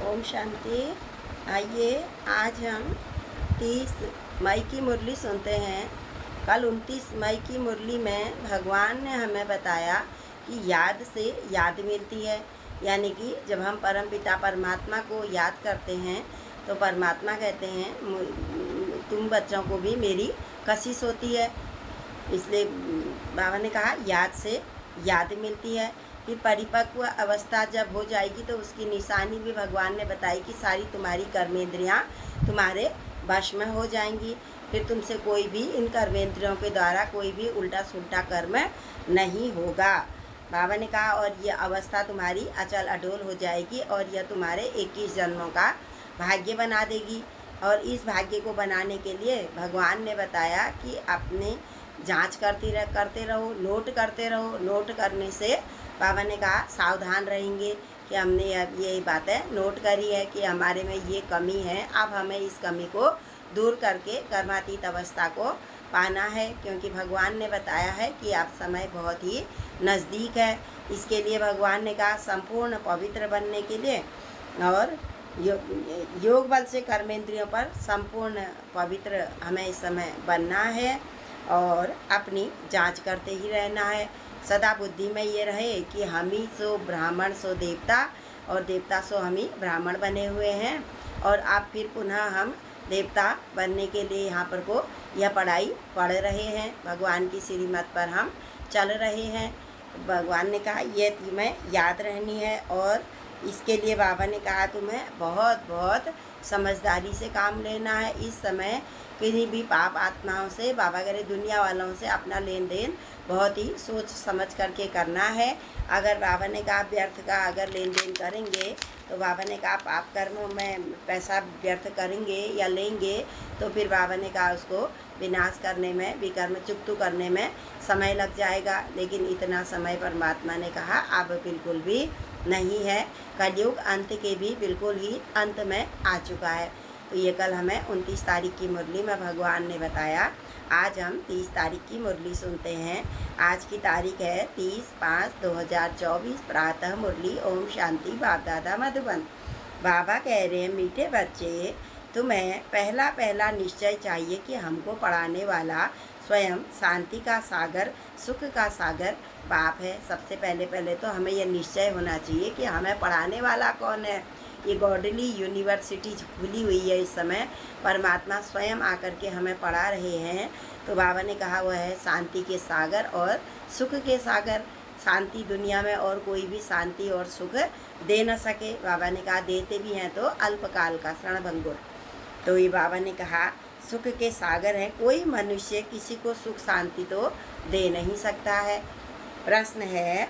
ओम शांति। आइए आज हम 30 मई की मुरली सुनते हैं। कल 29 मई की मुरली में भगवान ने हमें बताया कि याद से याद मिलती है, यानी कि जब हम परमपिता परमात्मा को याद करते हैं तो परमात्मा कहते हैं तुम बच्चों को भी मेरी कशिश होती है। इसलिए बाबा ने कहा याद से याद मिलती है। फिर परिपक्व अवस्था जब हो जाएगी तो उसकी निशानी भी भगवान ने बताई कि सारी तुम्हारी कर्मेंद्रियाँ तुम्हारे वश में हो जाएंगी। फिर तुमसे कोई भी इन कर्मेंद्रियों के द्वारा कोई भी उल्टा सुल्टा कर्म नहीं होगा। बाबा ने कहा और यह अवस्था तुम्हारी अचल अडोल हो जाएगी और यह तुम्हारे 21 जन्मों का भाग्य बना देगी। और इस भाग्य को बनाने के लिए भगवान ने बताया कि अपने जांच करते रहो, नोट करते रहो। नोट करने से बाबा ने कहा सावधान रहेंगे कि हमने अब ये बातें नोट करी है कि हमारे में ये कमी है, अब हमें इस कमी को दूर करके कर्मातीत अवस्था को पाना है, क्योंकि भगवान ने बताया है कि अब समय बहुत ही नज़दीक है। इसके लिए भगवान ने कहा संपूर्ण पवित्र बनने के लिए और योग बल से कर्मेंद्रियों पर संपूर्ण पवित्र हमें इस समय बनना है और अपनी जांच करते ही रहना है। सदा बुद्धि में ये रहे कि हम ही सो ब्राह्मण सो देवता और देवता सो हम ही ब्राह्मण बने हुए हैं और अब फिर पुनः हम देवता बनने के लिए यहाँ पर को यह पढ़ाई पढ़ रहे हैं। भगवान की श्रीमत पर हम चल रहे हैं। भगवान ने कहा ये तुम्हें याद रहनी है और इसके लिए बाबा ने कहा तुम्हें बहुत बहुत समझदारी से काम लेना है। इस समय किसी भी पाप आत्माओं से, बाबा करे दुनिया वालों से अपना लेन देन बहुत ही सोच समझ करके करना है। अगर बाबा ने कहा व्यर्थ का अगर लेन देन करेंगे तो बाबा ने कहा पाप कर्मों में पैसा व्यर्थ करेंगे या लेंगे तो फिर बाबा ने कहा उसको विनाश करने में, विकर्म चुक्तु करने में समय लग जाएगा। लेकिन इतना समय परमात्मा ने कहा अब बिल्कुल भी नहीं है। कलयुग अंत के भी बिल्कुल ही अंत में आ चुका है। तो ये कल हमें 29 तारीख की मुरली में भगवान ने बताया। आज हम 30 तारीख की मुरली सुनते हैं। आज की तारीख है 30/5/2024 प्रातः मुरली। ओम शांति। बाप दादा मधुबन। बाबा कह रहे हैं मीठे बच्चे तुम्हें पहला पहला निश्चय चाहिए कि हमको पढ़ाने वाला स्वयं शांति का सागर, सुख का सागर बाप है। सबसे पहले तो हमें यह निश्चय होना चाहिए कि हमें पढ़ाने वाला कौन है। ये गॉडली यूनिवर्सिटी खुली हुई है इस समय, परमात्मा स्वयं आकर के हमें पढ़ा रहे हैं। तो बाबा ने कहा वह है शांति के सागर और सुख के सागर। शांति दुनिया में और कोई भी शांति और सुख दे न सके। बाबा ने कहा देते भी हैं तो अल्पकाल का क्षणभंगुर। तो ये बाबा ने कहा सुख के सागर हैं। कोई मनुष्य किसी को सुख शांति तो दे नहीं सकता है। प्रश्न है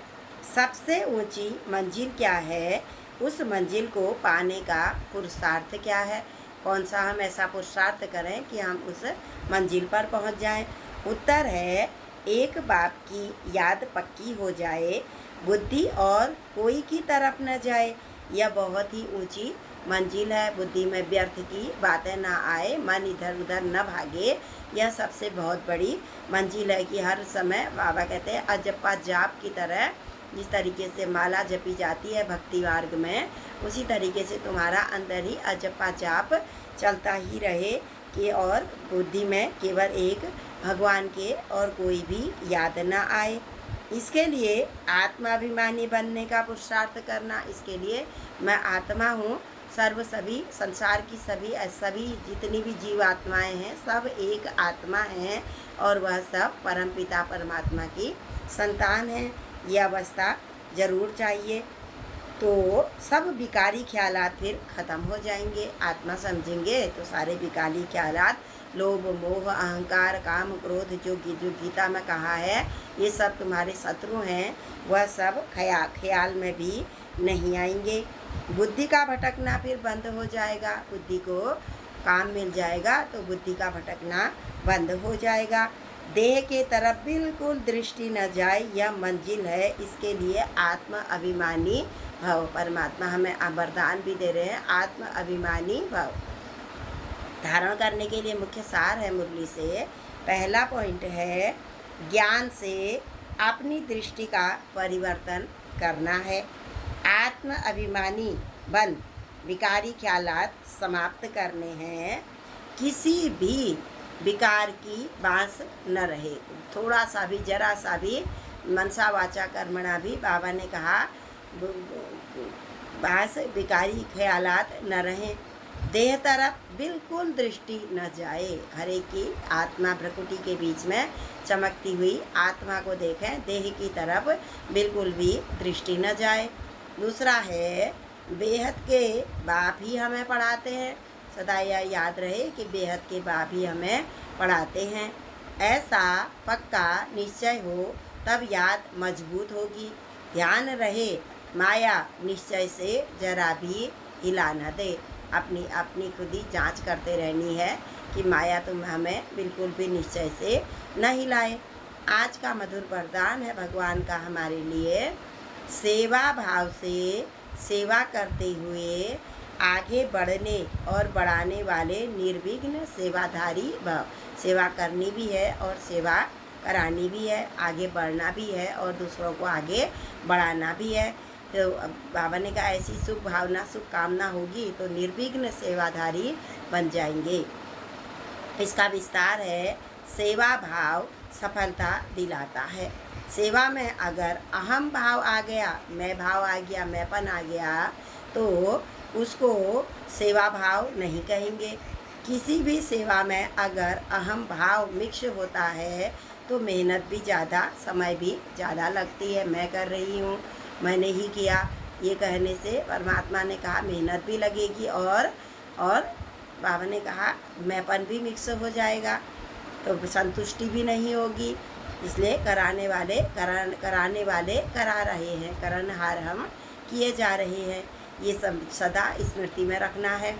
सबसे ऊंची मंजिल क्या है, उस मंजिल को पाने का पुरुषार्थ क्या है। कौन सा हम ऐसा पुरुषार्थ करें कि हम उस मंजिल पर पहुंच जाएं। उत्तर है एक बाप की याद पक्की हो जाए, बुद्धि और कोई की तरफ न जाए। यह बहुत ही ऊंची मंजिल है। बुद्धि में व्यर्थ की बातें ना आए, मन इधर उधर न भागे। यह सबसे बहुत बड़ी मंजिल है कि हर समय बाबा कहते हैं अजपा जाप की तरह जिस तरीके से माला जपी जाती है भक्ति मार्ग में, उसी तरीके से तुम्हारा अंदर ही अजपा जाप चलता ही रहे कि और बुद्धि में केवल एक भगवान के और कोई भी याद ना आए। इसके लिए आत्माभिमानी बनने का पुरुषार्थ करना। इसके लिए मैं आत्मा हूँ, सर्व सभी संसार की सभी जितनी भी जीव आत्माएँ हैं सब एक आत्मा हैं और वह सब परमपिता परमात्मा की संतान हैं। ये अवस्था ज़रूर चाहिए तो सब विकारी ख्यालात फिर ख़त्म हो जाएंगे। आत्मा समझेंगे तो सारे विकारी ख्यालात, लोभ मोह अहंकार काम क्रोध जो गीता में कहा है ये सब तुम्हारे शत्रु हैं, वह सब ख्याल में भी नहीं आएंगे। बुद्धि का भटकना फिर बंद हो जाएगा। बुद्धि को काम मिल जाएगा तो बुद्धि का भटकना बंद हो जाएगा। देह के तरफ बिल्कुल दृष्टि न जाए, यह मंजिल है। इसके लिए आत्म अभिमानी भव। परमात्मा हमें वरदान भी दे रहे हैं आत्म अभिमानी भव। धारण करने के लिए मुख्य सार है मुरली से। पहला पॉइंट है ज्ञान से अपनी दृष्टि का परिवर्तन करना है। आत्म अभिमानी बन विकारी ख्यालात समाप्त करने हैं। किसी भी विकार की बांस न रहे। थोड़ा सा भी, जरा सा भी मनसा वाचा कर्मणा भी बाबा ने कहा बांस विकारी ख्यालात न रहें। देह तरफ बिल्कुल दृष्टि न जाए। हरे की आत्मा प्रकृति के बीच में चमकती हुई आत्मा को देखें, देह की तरफ बिल्कुल भी दृष्टि न जाए। दूसरा है बेहद के बाप ही हमें पढ़ाते हैं। सदा यह याद रहे कि बेहद के बाप ही हमें पढ़ाते हैं। ऐसा पक्का निश्चय हो तब याद मजबूत होगी। ध्यान रहे माया निश्चय से जरा भी हिला न दे। अपनी खुद ही जांच करते रहनी है कि माया तुम हमें बिल्कुल भी निश्चय से न हिलाए। आज का मधुर वरदान है भगवान का हमारे लिए। सेवा भाव से सेवा करते हुए आगे बढ़ने और बढ़ाने वाले निर्विघ्न सेवाधारी भव। सेवा करनी भी है और सेवा करानी भी है, आगे बढ़ना भी है और दूसरों को आगे बढ़ाना भी है। तो बाबा ने कहा ऐसी शुभ भावना, शुभ कामना होगी तो निर्विघ्न सेवाधारी बन जाएंगे। इसका विस्तार है, सेवा भाव सफलता दिलाता है। सेवा में अगर अहम भाव आ गया, मैं भाव आ गया, मैंपन आ गया, तो उसको सेवा भाव नहीं कहेंगे। किसी भी सेवा में अगर अहम भाव मिक्स होता है तो मेहनत भी ज़्यादा, समय भी ज़्यादा लगती है। मैं कर रही हूँ, मैंने ही किया, ये कहने से परमात्मा ने कहा मेहनत भी लगेगी और बाबा ने कहा मैंपन भी मिक्स हो जाएगा, तो संतुष्टि भी नहीं होगी। इसलिए कराने वाले करा रहे हैं, करनहार हम किए जा रहे हैं। ये सब सदा स्मृति में रखना है।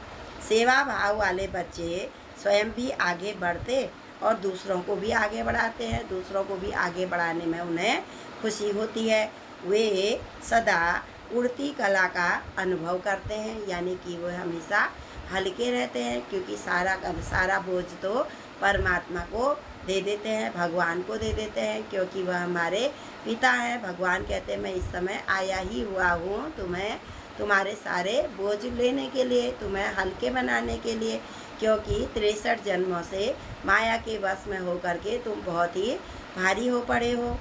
सेवा भाव वाले बच्चे स्वयं भी आगे बढ़ते और दूसरों को भी आगे बढ़ाते हैं। दूसरों को भी आगे बढ़ाने में उन्हें खुशी होती है। वे सदा उड़ती कला का अनुभव करते हैं, यानी कि वो हमेशा हल्के रहते हैं, क्योंकि सारा बोझ तो परमात्मा को दे देते हैं, भगवान को दे देते हैं, क्योंकि वह हमारे पिता हैं। भगवान कहते हैं मैं इस समय आया ही हुआ हूँ तुम्हारे सारे बोझ लेने के लिए, तुम्हें हल्के बनाने के लिए, क्योंकि 63 जन्मों से माया के वश में होकर के तुम बहुत ही भारी हो पड़े हो।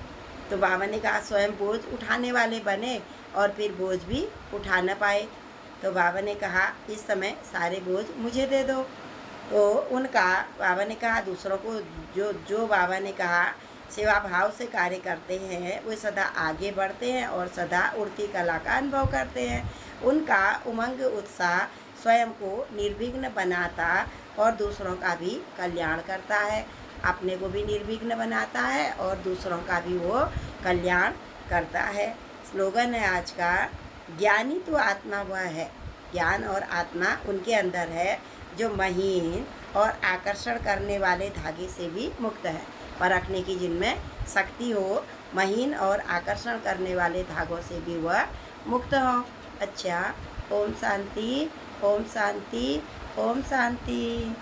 तो बाबा ने कहा स्वयं बोझ उठाने वाले बने और फिर बोझ भी उठा न पाए। तो बाबा ने कहा इस समय सारे बोझ मुझे दे दो। तो उनका बाबा ने कहा दूसरों को जो बाबा ने कहा सेवा भाव से कार्य करते हैं वो सदा आगे बढ़ते हैं और सदा उड़ती कला का अनुभव करते हैं। उनका उमंग उत्साह स्वयं को निर्विघ्न बनाता और दूसरों का भी कल्याण करता है। अपने को भी निर्विघ्न बनाता है और दूसरों का भी वो कल्याण करता है। स्लोगन है आज का, ज्ञानी तो आत्मा वह है, ज्ञान और आत्मा उनके अंदर है जो महीन और आकर्षण करने वाले धागे से भी मुक्त है। परखने की जिनमें शक्ति हो, महीन और आकर्षण करने वाले धागों से भी वह मुक्त हो। अच्छा, ओम शांति, ओम शांति, ओम शांति।